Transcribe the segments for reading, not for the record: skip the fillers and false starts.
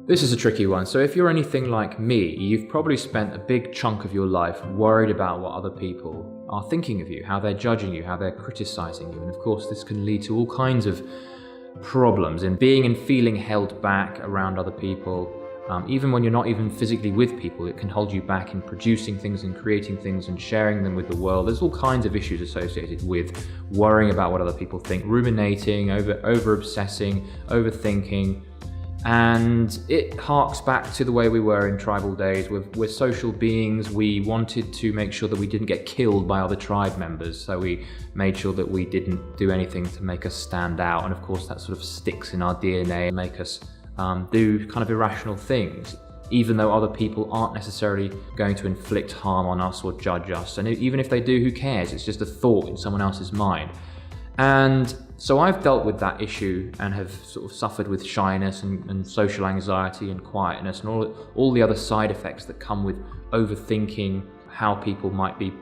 This is a tricky one. So if you're anything like me, you've probably spent a big chunk of your life worried about what other people are thinking of you, how they're judging you, how they're criticizing you. And of course, this can lead to all kinds of problems in being and feeling held back around other people. Even when you're not even physically with people, it can hold you back in producing things and creating things and sharing them with the world. There's all kinds of issues associated with worrying about what other people think, ruminating, over-obsessing, overthinking. And it harks back to the way we were in tribal days. We're social beings. We wanted to make sure that we didn't get killed by other tribe members. So we made sure that we didn't do anything to make us stand out. And of course, that sort of sticks in our DNA and make us do kind of irrational things, even though other people aren't necessarily going to inflict harm on us or judge us. And even if they do, who cares? It's just a thought in someone else's mind. And so I've dealt with that issue and have sort of suffered with shyness and social anxiety and quietness and all the other side effects that come with overthinking how people might be,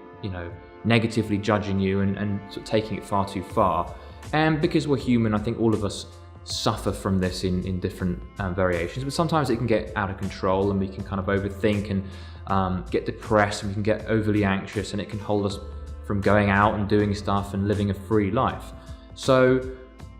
negatively judging you and sort of taking it far too far. And because we're human, I think all of us suffer from this in different variations, but sometimes it can get out of control and we can kind of overthink and get depressed and we can get overly anxious, and it can hold us from going out and doing stuff and living a free life. So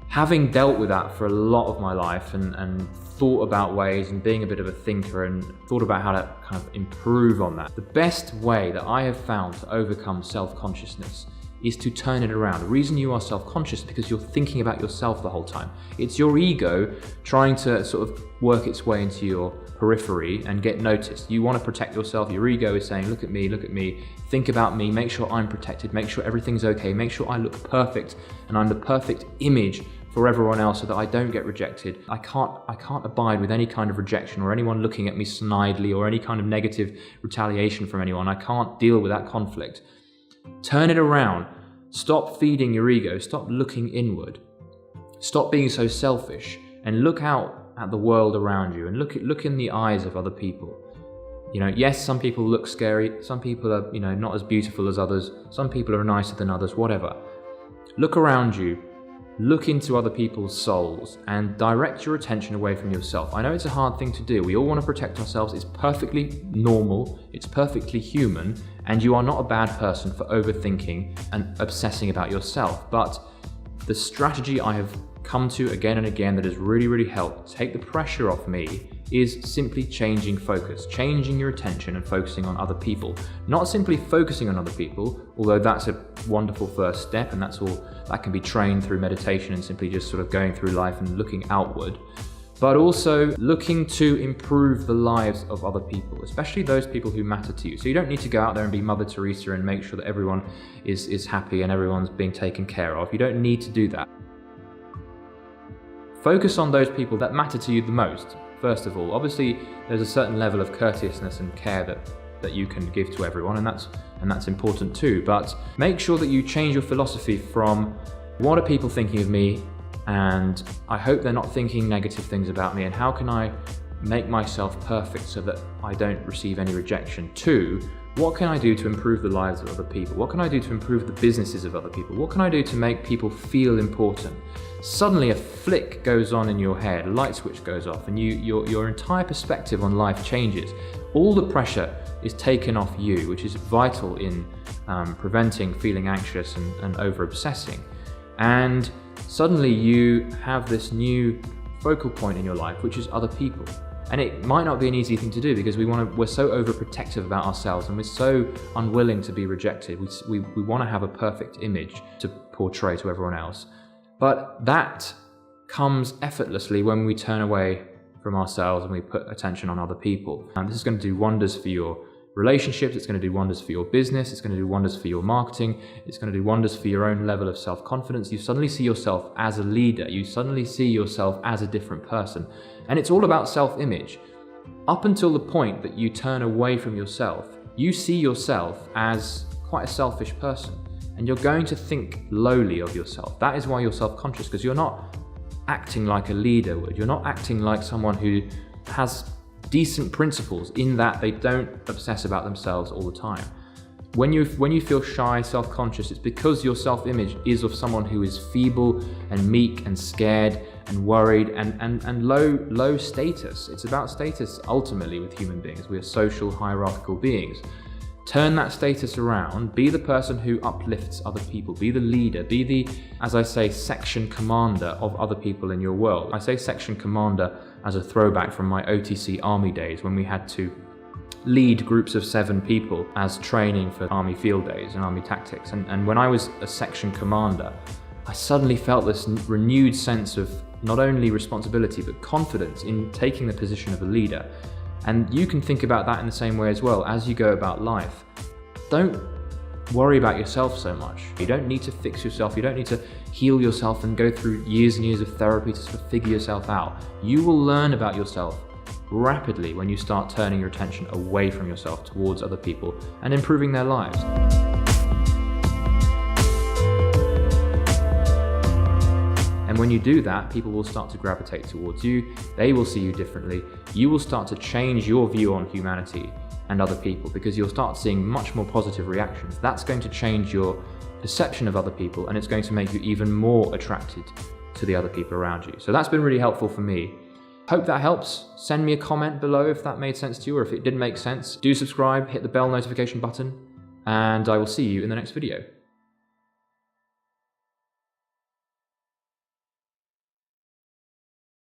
having dealt with that for a lot of my life and thought about ways and being a bit of a thinker and thought about how to kind of improve on that, the best way that I have found to overcome self-consciousness is to turn it around. The reason you are self-conscious is because you're thinking about yourself the whole time. It's your ego trying to sort of work its way into your periphery and get noticed. You want to protect yourself. Your ego is saying, look at me, think about me, make sure I'm protected, make sure everything's okay, make sure I look perfect and I'm the perfect image for everyone else so that I don't get rejected. I can't abide with any kind of rejection or anyone looking at me snidely or any kind of negative retaliation from anyone. I can't deal with that conflict. Turn it around. Stop feeding your ego. Stop looking inward. Stop being so selfish and look out at the world around you and look in the eyes of other people. Yes, some people look scary. Some people are, not as beautiful as others. Some people are nicer than others, whatever. Look around you. Look into other people's souls and direct your attention away from yourself. I know it's a hard thing to do. We all want to protect ourselves. It's perfectly normal. It's perfectly human. And you are not a bad person for overthinking and obsessing about yourself. But the strategy I have come to again and again that has really, really helped take the pressure off me is simply changing focus, changing your attention and focusing on other people. Not simply focusing on other people, although that's a wonderful first step and that can be trained through meditation and simply just sort of going through life and looking outward, but also looking to improve the lives of other people, especially those people who matter to you. So you don't need to go out there and be Mother Teresa and make sure that everyone is happy and everyone's being taken care of. You don't need to do that. Focus on those people that matter to you the most. First of all, obviously there's a certain level of courteousness and care that you can give to everyone, and that's important too. But make sure that you change your philosophy from what are people thinking of me, and I hope they're not thinking negative things about me, and how can I make myself perfect so that I don't receive any rejection, to what can I do to improve the lives of other people? What can I do to improve the businesses of other people? What can I do to make people feel important? Suddenly a flick goes on in your head, a light switch goes off, and your entire perspective on life changes. All the pressure is taken off you, which is vital in preventing feeling anxious and over-obsessing. And suddenly you have this new focal point in your life, which is other people. And it might not be an easy thing to do because we're so overprotective about ourselves and we're so unwilling to be rejected. We want to have a perfect image to portray to everyone else. But that comes effortlessly when we turn away from ourselves and we put attention on other people. And this is going to do wonders for your relationships, it's going to do wonders for your business, it's going to do wonders for your marketing, it's going to do wonders for your own level of self-confidence. You suddenly see yourself as a leader, you suddenly see yourself as a different person. And it's all about self-image. Up until the point that you turn away from yourself, you see yourself as quite a selfish person, and you're going to think lowly of yourself. That is why you're self-conscious, because you're not acting like a leader would. You're not acting like someone who has decent principles in that they don't obsess about themselves all the time. When you feel shy, self-conscious, it's because your self-image is of someone who is feeble and meek and scared and worried and low status. It's about status ultimately with human beings. We are social, hierarchical beings. Turn that status around, be the person who uplifts other people, be the leader, be the, as I say, section commander of other people in your world. I say section commander as a throwback from my OTC army days when we had to lead groups of 7 people as training for army field days and army tactics. And when I was a section commander, I suddenly felt this renewed sense of not only responsibility but confidence in taking the position of a leader. And you can think about that in the same way as well as you go about life. Don't worry about yourself so much. You don't need to fix yourself. You don't need to heal yourself and go through years and years of therapy to sort of figure yourself out. You will learn about yourself rapidly when you start turning your attention away from yourself towards other people and improving their lives. And when you do that, people will start to gravitate towards you, they will see you differently, you will start to change your view on humanity and other people because you'll start seeing much more positive reactions. That's going to change your perception of other people and it's going to make you even more attracted to the other people around you. So that's been really helpful for me. Hope that helps. Send me a comment below if that made sense to you or if it didn't make sense. Do subscribe, hit the bell notification button, and I will see you in the next video.